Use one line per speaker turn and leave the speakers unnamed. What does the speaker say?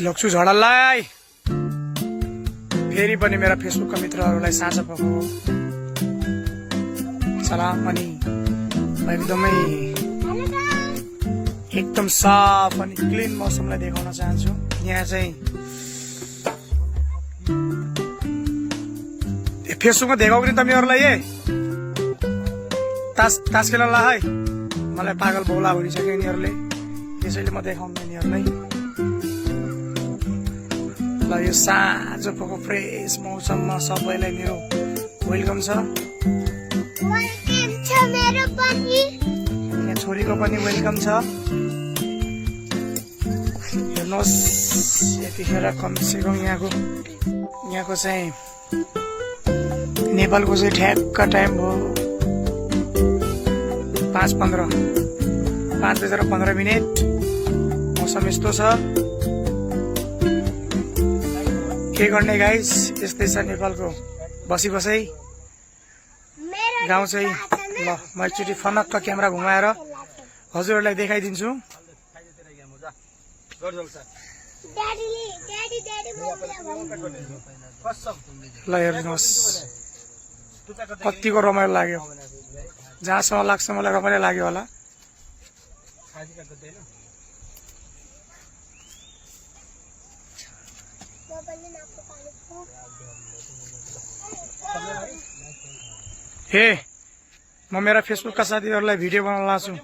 लग्छु झडललाई फेरि पनि मेरा फेसबुकका मित्रहरूलाई साँझ पखो सलाम अनि एकदम साफ अनि क्लिन मौसमलाई देखाउन चाहन्छु। यहाँ चाहिँ फेसबुकमा देखाउ नि तपाईँहरूलाई तास खेल्नलाई है मलाई पागल बौला भनिसक्यो यिनीहरूले, त्यसैले म देखाउनु यिनीहरूलाई। ल यो साँझ पखो फ्रेस मौसममा सबैलाई मेरो वेलकम छ। यहाँ छोरीको पनि वेलकम छ। हेर्नुहोस् यतिखेर कमसेकम यहाँको चाहिँ नेपालको चाहिँ ठ्याक्क टाइम हो 5:15 मौसम यस्तो छ। के गर्ने गाइस, यस्तै छ नेपालको बसी बसाइ गाउँ चाहिँ। ल म एकचोटि फनक्क क्यामेरा घुमाएर हजुरहरूलाई देखाइदिन्छु। ल हेर्नुहोस् कतिको रमाइलो लाग्यो, जहाँसम्म लाग्छ मलाई रमाइलो लाग्यो होला। हे म मेरा फेसबुकका साथीहरूलाई भिडियो बनाउन लाग्छु।